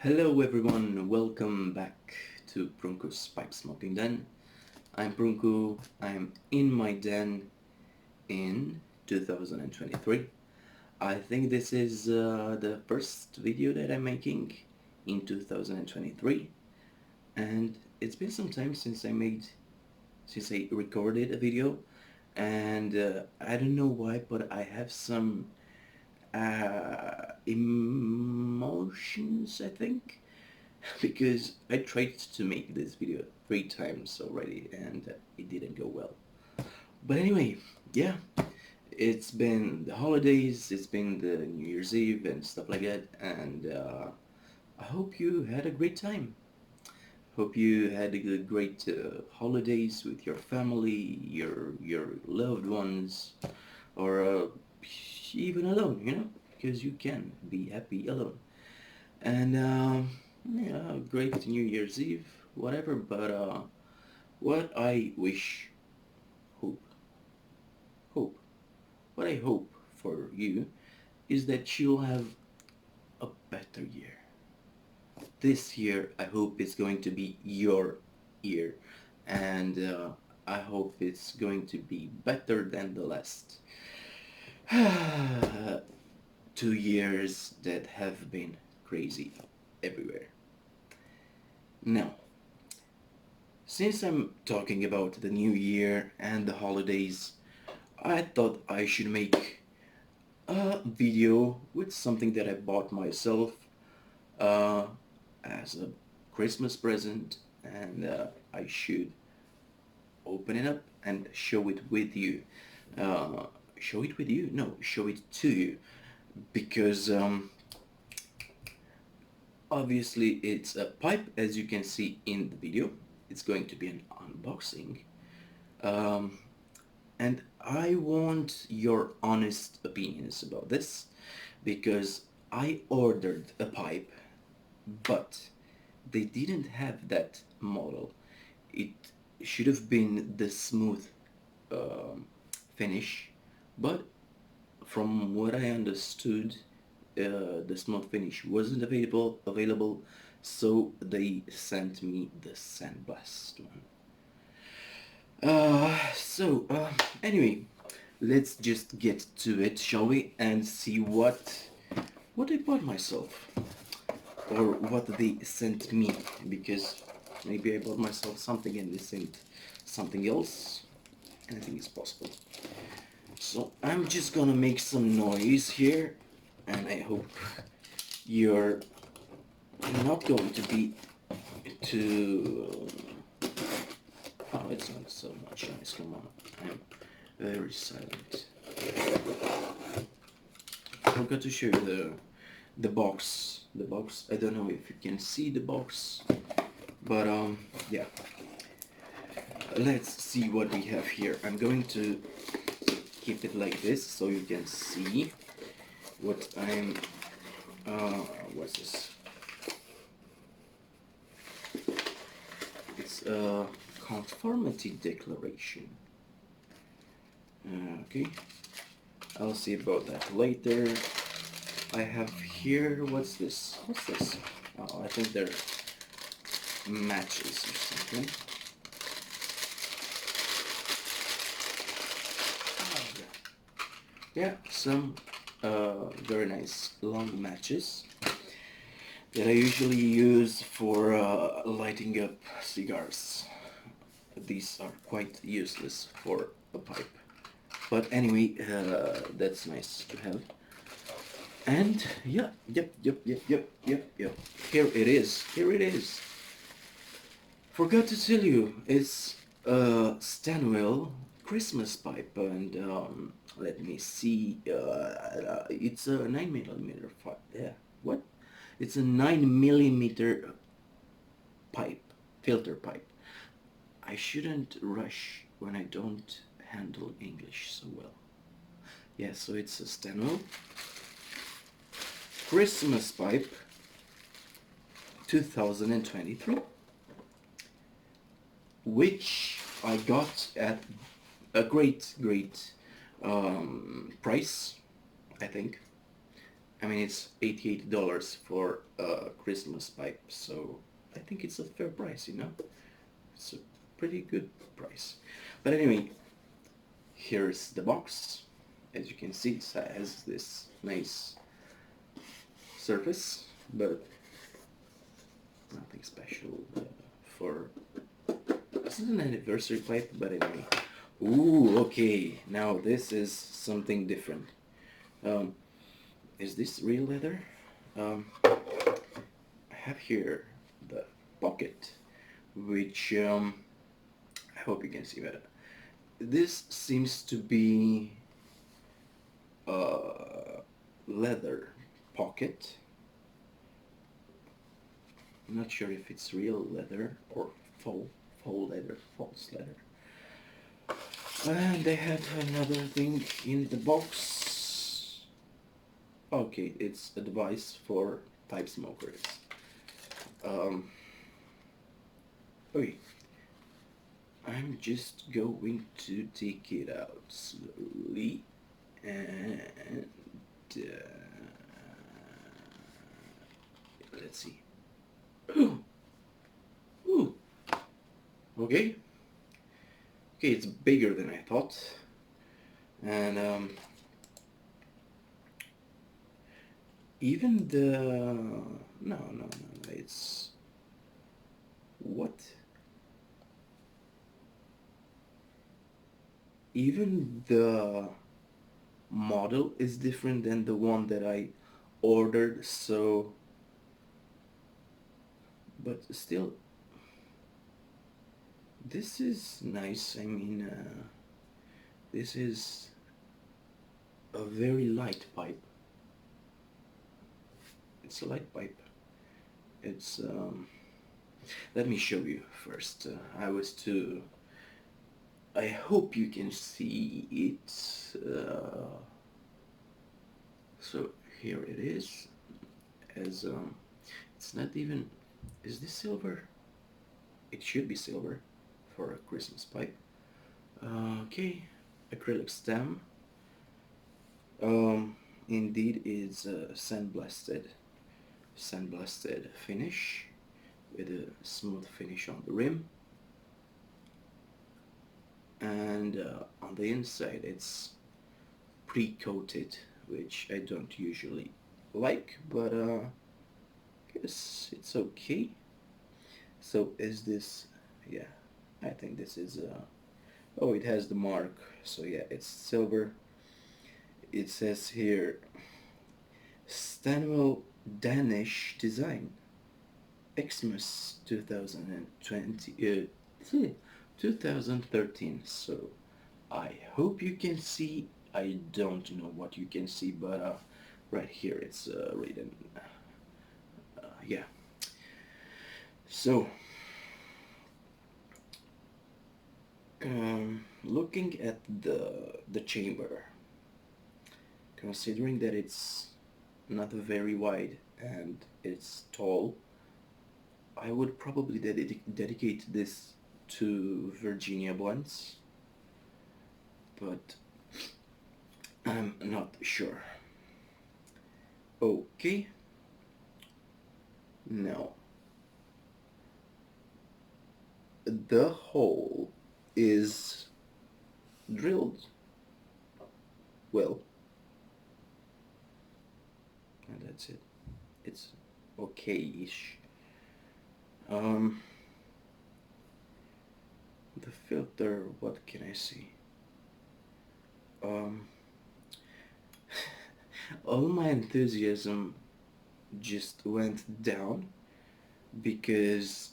Hello everyone, welcome back to Brunko's Pipe Smoking Den. I'm Brunko, I'm in my den in 2023. I think this is the first video that I'm making in 2023, and it's been some time since I recorded a video, and I don't know why, but I have some emotions, I think, because I tried to make this video 3 times already and it didn't go well. But anyway, yeah, it's been the holidays, it's been the New Year's Eve and stuff like that, and I hope you had a great time. Hope you had a great holidays with your family, your loved ones, or even alone, because you can be happy alone. And yeah, great New Year's Eve, whatever. But what I wish, hope, hope, what I hope for you is that you'll have a better year. This year, I hope it's going to be your year, and I hope it's going to be better than the last 2 years that have been crazy everywhere. Now, since I'm talking about the new year and the holidays, I thought I should make a video with something that I bought myself uh, as a Christmas present, and I should open it up and show it with you. Show it with you? No, show it to you, because obviously it's a pipe, as you can see in the video. It's going to be an unboxing, and I want your honest opinions about this, because I ordered a pipe, but they didn't have that model. It should have been the smooth finish, but from what I understood, the smooth finish wasn't available, so they sent me the sandblast one. Anyway, let's just get to it, shall we, and see what I bought myself, or what they sent me, because maybe I bought myself something and they sent something else. Anything is possible. So I'm just gonna make some noise here, and I hope you're not going to be too... Oh, it's not so much noise, come on. I'm very silent. I forgot to show you the box. The box, I don't know if you can see the box, but yeah. Let's see what we have here. I'm going to keep it like this so you can see what I'm... what's this? It's a conformity declaration. Okay, I'll see about that later. I have here, what's this? What's this? Oh, I think they're matches or something. Yeah, some very nice long matches that I usually use for lighting up cigars. These are quite useless for a pipe, but anyway, that's nice to have. And yeah, yep. Here it is. Forgot to tell you, it's a Stanwell Christmas pipe, and let me see. It's a 9mm. Yeah, what? It's a 9mm pipe, filter pipe. I shouldn't rush when I don't handle English so well. Yeah, so it's a Stanwell Christmas pipe 2023, which I got at a great price, I think. I mean, it's $88 for a Christmas pipe, so I think it's a fair price, you know? It's a pretty good price. But anyway, here's the box. As you can see, it has this nice surface, but nothing special for... This is an anniversary pipe, but anyway. Ooh, okay, now this is something different. Is this real leather? I have here the pocket, which I hope you can see better. This seems to be a leather pocket. I'm not sure if it's real leather or faux leather, false leather. And they have another thing in the box. Okay, it's a device for pipe smokers. Okay, I'm just going to take it out slowly and let's see. Ooh. Ooh. Okay. Okay, it's bigger than I thought, and even the no, it's what? Even the model is different than the one that I ordered, so but still this is nice. I mean, this is a very light pipe. It's a light pipe. It's let me show you first. I hope you can see it. So here it is. As it's not even. Is this silver? It should be silver for a Christmas pipe. Okay, acrylic stem. Indeed, it's a sandblasted finish with a smooth finish on the rim, and on the inside it's pre-coated, which I don't usually like, but guess it's okay. So is this, yeah, I think this is oh, it has the mark, so yeah, it's silver. It says here Stanwell Danish design, Xmas 2020 2013. So I hope you can see. I don't know what you can see, but right here it's written. Yeah. So looking at the chamber, considering that it's not very wide and it's tall, I would probably dedicate this to Virginia blends, but I'm not sure. Okay, now the hole is drilled well, and that's it. It's okay-ish. The filter, what can I see? All my enthusiasm just went down because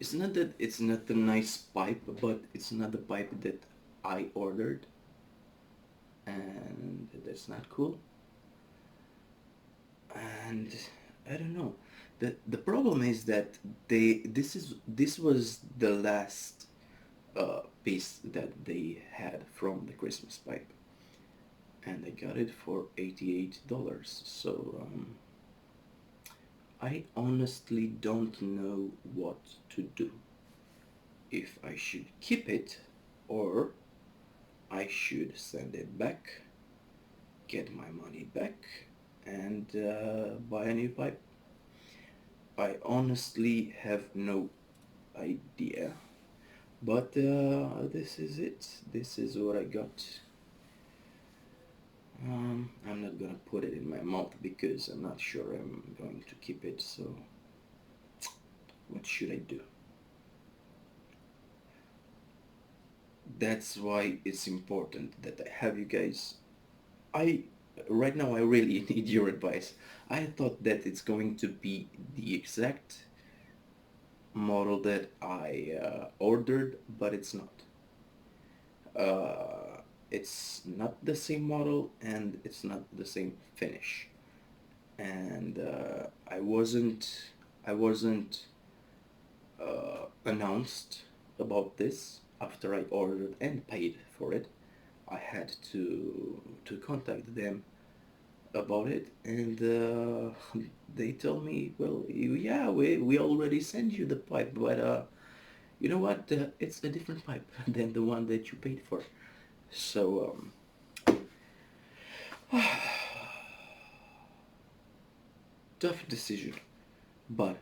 it's not that it's not a nice pipe, but it's not the pipe that I ordered, and that's not cool. And I don't know. The problem is that this was the last piece that they had from the Christmas pipe, and I got it for $88. So I honestly don't know what to do. If I should keep it or I should send it back get my money back and buy a new pipe. I honestly have no idea, but this is it. This is what I got. I'm not gonna put it in my mouth because I'm not sure I'm going to keep it, so what should I do? That's why it's important that I have you guys. I right now I really need your advice. I thought that it's going to be the exact model that I ordered, but it's not. It's not the same model and it's not the same finish. And I wasn't announced about this after I ordered and paid for it. I had to contact them about it, and they told me, well, yeah, we already sent you the pipe, but you know what? It's a different pipe than the one that you paid for. So tough decision. But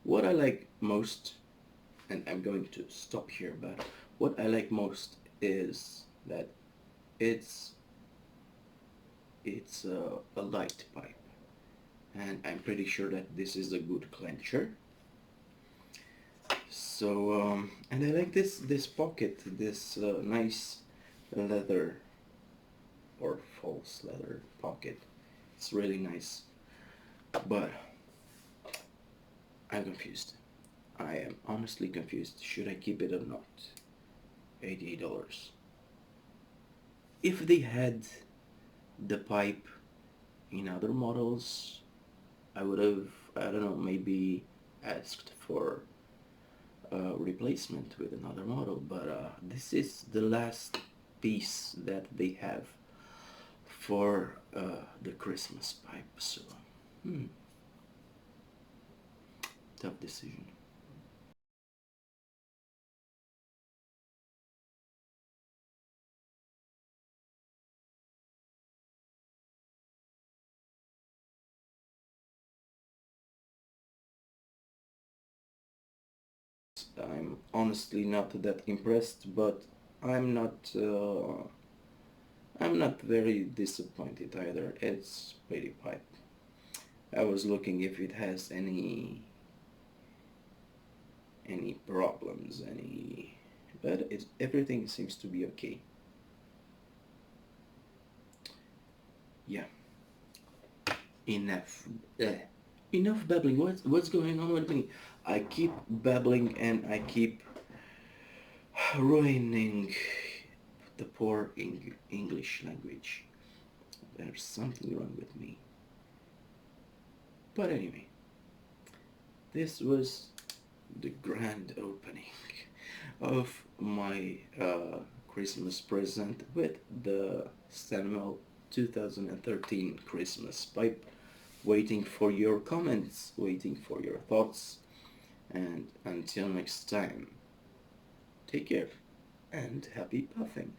what I like most, and I'm going to stop here, but what I like most is that it's a light pipe, and I'm pretty sure that this is a good clencher. So and I like this pocket, this nice leather or false leather pocket. It's really nice, but I'm confused. I am honestly confused. Should I keep it or not? $88. If they had the pipe in other models, I would have, I don't know, maybe asked for a replacement with another model, but this is the last piece that they have for the Christmas pipe, so tough decision. I'm honestly not that impressed, but I'm not uh, I'm not very disappointed either. It's pretty pipe. I was looking if it has any problems, but everything seems to be okay. Yeah, enough. Enough babbling. What's going on with me? I keep babbling and I keep ruining the poor English language. There's something wrong with me. But anyway, this was the grand opening of my Christmas present with the Samuel 2013 Christmas pipe. Waiting for your comments, waiting for your thoughts, and until next time, take care and happy puffing.